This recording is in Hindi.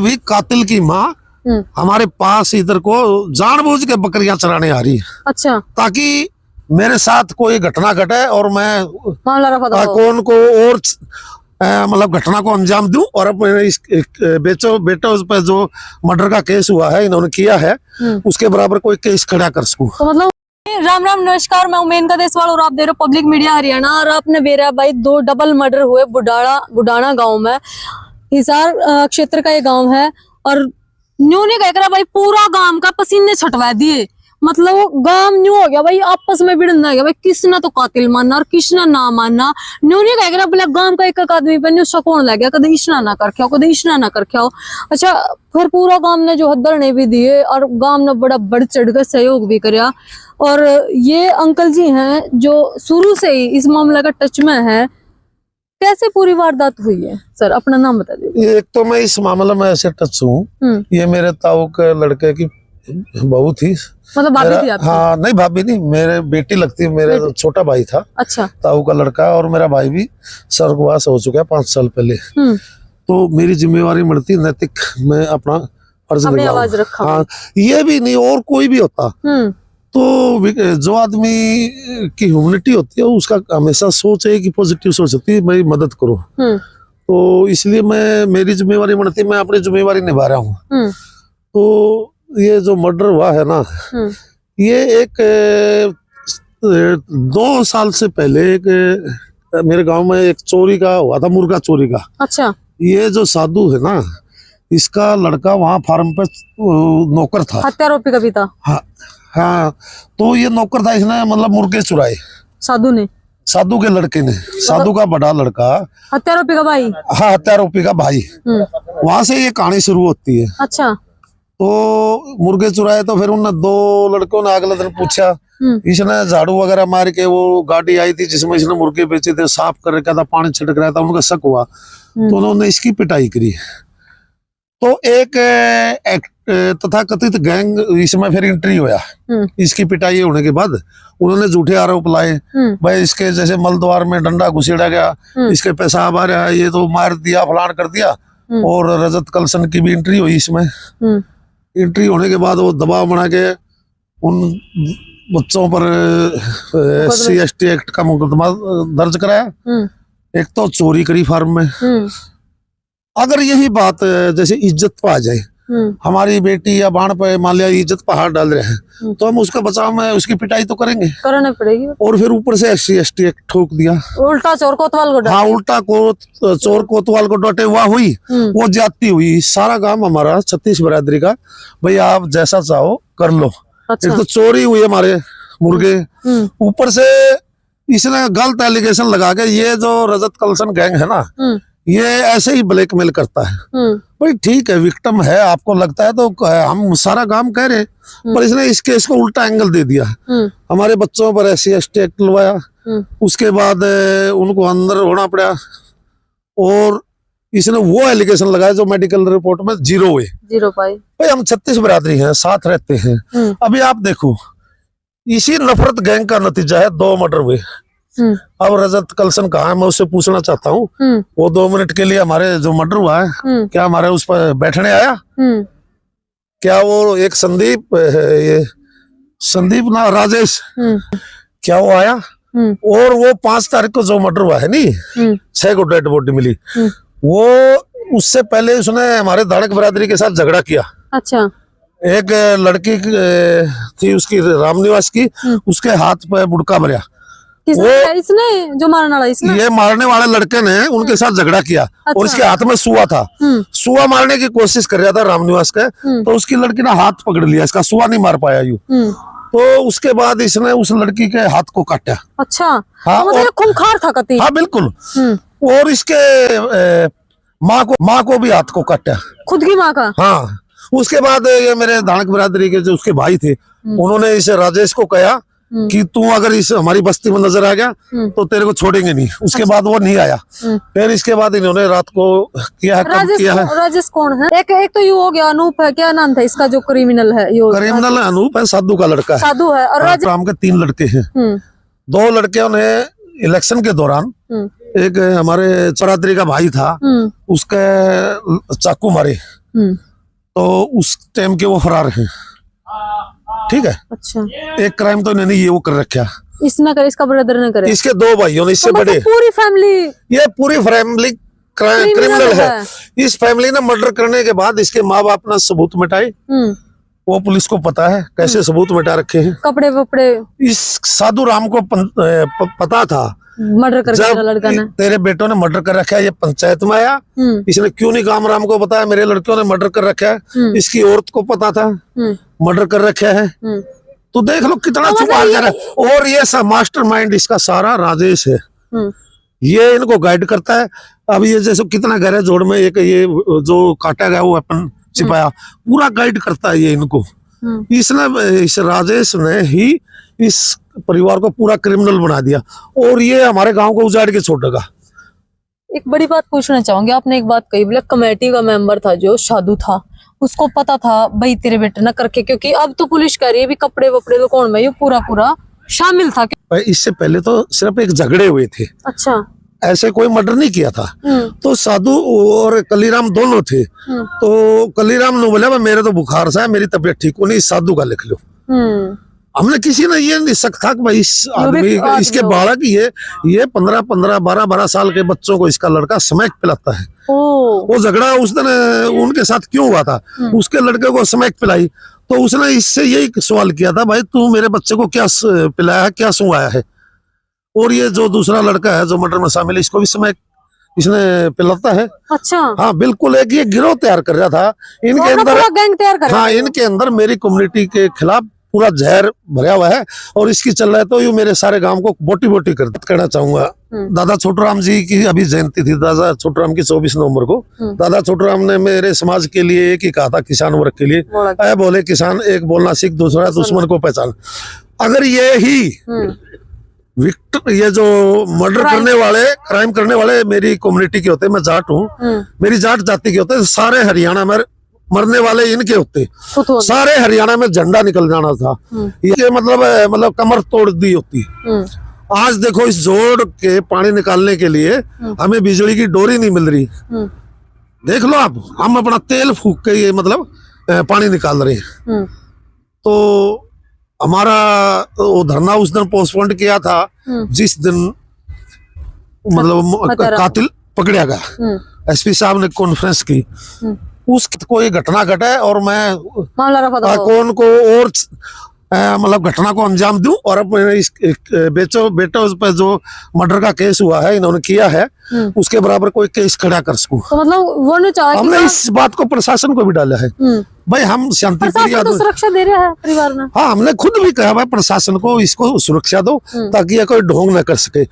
भी कातिल की माँ हमारे पास इधर को जानबूझ के बकरियां चराने आ रही है। अच्छा, ताकि मेरे साथ कोई घटना घटे और मैं मामला रफा दफा हो। कौन को और मतलब घटना को अंजाम दूं और अपने इस बेटा उस पर जो मर्डर का केस हुआ है इन्होंने किया है उसके बराबर कोई केस खड़ा कर सकूं। तो मतलब राम राम नमस्कार, मैं मेनका देशवाल और आप देख रहे हो पब्लिक मीडिया हरियाणा। और आपने बेरा भाई 2 डबल मर्डर हुए बुडाना गांव में, हिसार क्षेत्र का ये गांव है। और न्यू नहीं कह भाई पूरा गांव का पसीने छटवा दिए। मतलब गांव न्यू हो गया भाई, आपस में भिड़ना गया भाई, किसने तो कातिल मानना और किसने ना मानना। न्यू नहीं कह बोले गांव का एक आदमी पे न्यू सकून लग गया, कदे इसना ना कर कदे इसना ना कर। अच्छा, फिर पूरा गांव ने जो हदरने भी दिए और गांव ने बड़ा बढ़ चढ़ कर सहयोग भी कराया। और ये अंकल जी हैं जो शुरू से ही इस मामले का टच में है। कैसे पूरी वारदात हुई है सर, अपना नाम बता दीजिए। एक तो मैं इस मामले में ऐसे टच हूँ, ये मेरे ताऊ के लड़के की बहू थी। मतलब भाभी थी आपकी? हाँ, नहीं भाभी नहीं, मेरे बेटी लगती है। मेरे छोटा भाई था। अच्छा। ताऊ का लड़का, और मेरा भाई भी स्वर्गवास हो चुका है 5 साल पहले। तो मेरी जिम्मेवारी बढ़ती नैतिक, मैं अपना फर्ज निभाऊं। हाँ, ये भी नहीं और कोई भी होता तो जो आदमी की ह्यूमैनिटी होती है उसका हमेशा सोच है कि पॉजिटिव सोच होती है, मैं मदद करूं। तो इसलिए मेरी जिम्मेवारी बनती है, मैं अपनी जिम्मेवारी निभा रहा हूँ। तो ये जो मर्डर हुआ है ना, ये एक 2 साल से पहले एक मेरे गांव में एक चोरी का हुआ था, मुर्गा चोरी का। अच्छा। ये जो साधु है ना, इसका लड़का वहाँ फार्म पे नौकर था, हत्यारोपी का भी था। हाँ, तो ये नौकर था, इसने मतलब मुर्गे चुराए। साधु के लड़के ने, साधु का बड़ा लड़का, हत्यारोपी का भाई। हाँ, हत्यारोपी का भाई। वहां से ये कहानी शुरू होती है। अच्छा। तो मुर्गे चुराए तो फिर उन 2 लड़कों ने अगले दिन पूछा, इसने झाड़ू वगैरह मार के, वो गाड़ी आई थी जिसमें इसने मुर्गे बेचे थे, साफ कर रखा था, पानी छिड़क रहा था, उनका शक हुआ तो उन्होंने इसकी पिटाई करी। तो एक तथाकथित गैंग इसमें फिर एंट्री हुआ। इसकी पिटाई होने के बाद उन्होंने झूठे आरोप लाए, भाई इसके जैसे मलद्वार में डंडा घुसेड़ा गया, इसके पेशाब आ रहा है, ये तो मार दिया, फलान कर दिया। और रजत कलसन की भी एंट्री हुई इसमें। एंट्री होने के बाद वो दबाव बना के उन बच्चों पर SC/ST एक्ट का मुकदमा दर्ज कराया। एक तो चोरी करी फार्म में। अगर यही बात जैसे इज्जत पे आ जाए, हमारी बेटी या बाण पे मान लिया इज्जत पर हाथ डाल रहे हैं, तो हम उसका बचाव में उसकी पिटाई तो करेंगे, करना पड़ेगी। और फिर ऊपर से SC/ST एक्ट ठोक दिया, उल्टा चोर कोतवाल को। हाँ, उल्टा चोर कोतवाल को डटे हुआ हुई, वो जाती हुई। सारा काम हमारा 36 बिरादरी का, भाई आप जैसा चाहो कर लो। अच्छा। एक तो चोरी हुई हमारे मुर्गे, ऊपर से इसने गलत एलिगेशन लगा के, ये जो रजत कलसन गैंग है ना, ये ऐसे ही ब्लैकमेल करता है। भाई ठीक है, विक्टिम है, आपको लगता है तो हम सारा काम कह रहे, पर इसने इस केस को उल्टा एंगल दे दिया। हमारे बच्चों पर SC/ST एक्ट लवाया, उसके बाद उनको अंदर होना पड़ा। और इसने वो एलिगेशन लगाया जो मेडिकल रिपोर्ट में 0 हुए, 0 पाए। भाई हम 36 बिरादरी हैं, साथ रहते हैं। अभी आप देखो, इसी नफरत गैंग का नतीजा है 2 मर्डर हुए। अब रजत कलसन कहाँ है, मैं उससे पूछना चाहता हूँ। वो 2 मिनट के लिए हमारे जो मर्डर हुआ है, क्या हमारे उस पर बैठने आया? क्या वो एक संदीप, ये संदीप ना राजेश, क्या वो आया? और वो 5 तारीख को जो मर्डर हुआ है नी, 6 को डेड बॉडी मिली, वो उससे पहले उसने हमारे धाड़क बिरादरी के साथ झगड़ा किया। अच्छा। एक लड़की थी उसकी रामनिवास की, उसके हाथ पे बुड़का भरा। इसने जो मारने वाला, इसने ये मारने वाले लड़के ने उनके साथ झगड़ा किया। अच्छा। और इसके हाथ में सुआ था, सुआ मारने की कोशिश कर रहा था रामनिवास के, तो उसकी लड़की ने हाथ पकड़ लिया, इसका सुआ नहीं मार पाया यूं। तो उसके बाद इसने उस लड़की के हाथ को काटा। अच्छा। हाँ, तो मतलब खूंखार था कति। हाँ बिल्कुल। और इसके माँ को भी हाथ को काटा, खुद की माँ का। हाँ। उसके बाद ये मेरे धाड़क बिरादरी के जो उसके भाई थे, उन्होंने इस राजेश को कहा कि तू अगर इस हमारी बस्ती में नजर आ गया तो तेरे को छोड़ेंगे नहीं। उसके बाद वो नहीं आया। फिर इसके बाद इन्होंने रात को किया है। राजेश कौन है? एक तो यू हो गया, अनूप है, क्या नाम था इसका जो क्रिमिनल है? क्रिमिनल अनूप है, साधु का लड़का है। साधु है। और राम के 3 लड़के हैं। 2 लड़कियों ने इलेक्शन के दौरान, एक हमारे बिरादरी का भाई था, उसके चाकू मारे। तो उस टाइम के वो फरार हैं। ठीक है, अच्छा, एक क्राइम तो इन्होंने ये वो कर रखा, इसने करे, इसका ब्रदर ने करे, इसके दो भाइयों ने, इससे तो बड़े। मतलब पूरी फैमिली, ये पूरी फैमिली क्रिमिनल है। इस फैमिली ने मर्डर करने के बाद इसके माँ बाप ने सबूत मिटाए, वो पुलिस को पता है कैसे सबूत मिटा रखे हैं। कपड़े वपड़े, इस साधु राम को पता था मर्डर कर दिया लड़का ने। तेरे बेटों ने मर्डर कर रखा है, ये पंचायत में आया, इसने क्यों नहीं काम राम को बताया मेरे लड़कियों ने मर्डर कर रखा है। इसकी औरत को पता था मर्डर कर रखा है। तो देख लो कितना छुपा जा रहा है। और ये मास्टरमाइंड इसका सारा राजेश है, ये इनको गाइड करता है। अब ये जैसे कितना गहरे जोड़ में एक ये जो काटा गया वो अपन छिपाया, पूरा गाइड करता है ये इनको। इसने, इस राजेश ने ही इस परिवार को पूरा क्रिमिनल बना दिया और ये हमारे गांव को उजाड़ के छोड़ेगा। एक बड़ी बात पूछना चाहूंगी, आपने एक बात कही, बोले कमेटी का मेंबर था जो साधु था, उसको पता था भाई तेरे बेटे ना करके, क्योंकि अब तो पुलिस कह रही है भी कपड़े वपड़े तो कौन में ये पूरा शामिल था। इससे पहले तो सिर्फ एक झगड़े हुए थे। अच्छा, ऐसे कोई मर्डर नहीं किया था। तो साधु और कलीराम दोनों थे। तो कलीराम ने बोला मेरे तो बुखार सा है, मेरी तबीयत ठीक हो नहीं, साधु का लिख लो। हमने किसी ने ये नहीं शक था कि भाई इस आदमी, इसके बालक ये 12 साल के बच्चों को इसका लड़का स्मैक पिलाता है। वो झगड़ा उस दिन उनके साथ क्यों हुआ था, उसके लड़के को स्मैक पिलाई, तो उसने इससे यही सवाल किया था भाई तू मेरे बच्चे को क्या पिलाया है, क्या सुंघाया है। और ये जो दूसरा लड़का है जो मर्डर में शामिल है, इसको भी स्मैक इसने पिलाता है। अच्छा, हाँ बिल्कुल, एक ये गिरोह तैयार कर रहा था इनके अंदर, गैंग तैयार कर रहा। हाँ, इनके अंदर मेरी कम्युनिटी के खिलाफ पूरा जहर भरा हुआ है और इसकी चल रहा है। तो ये मेरे सारे गांव को बोटी बोटी कहना चाहूंगा। दादा छोटूराम जी की अभी जयंती थी, दादा छोटूराम की 24 नवंबर को। दादा छोटूराम ने मेरे समाज के लिए एक ही कहा था, किसान वर्ग के लिए, ऐ बोले किसान एक बोलना सीख, दूसरा दुश्मन को पहचान। अगर ये ही विक्टर, ये जो मर्डर करने वाले, क्राइम करने वाले मेरी कम्युनिटी के होते, मैं जाट हूँ, मेरी जाट जाति के होते, सारे हरियाणा में मरने वाले इनके होते, सारे हरियाणा में झंडा निकल जाना था। ये मतलब कमर तोड़ दी होती। आज देखो इस जोड़ के पानी निकालने के लिए हमें बिजली की डोरी नहीं मिल रही। देख लो आप, हम अपना तेल फूक के ये पानी निकाल रहे हैं। तो हमारा वो धरना उस दिन पोस्टपोन किया था जिस दिन कातिल पकड़ा गया। एसपी साहब ने कॉन्फ्रेंस की, उस कोई घटना घटा है और मैं कौन को और घटना को अंजाम दूं और अपने इस बेटा उस पर जो मर्डर का केस हुआ है, इन्होंने किया है, उसके बराबर कोई केस खड़ा कर सकूं। तो वो नहीं चाहा, हमने इस बात को प्रशासन को भी डाला है। भाई हम शांति तो सुरक्षा दे रहा है परिवार ने। हाँ, हमने खुद भी कहा भाई प्रशासन को इसको सुरक्षा दो ताकि यह कोई ढोंग न कर सके।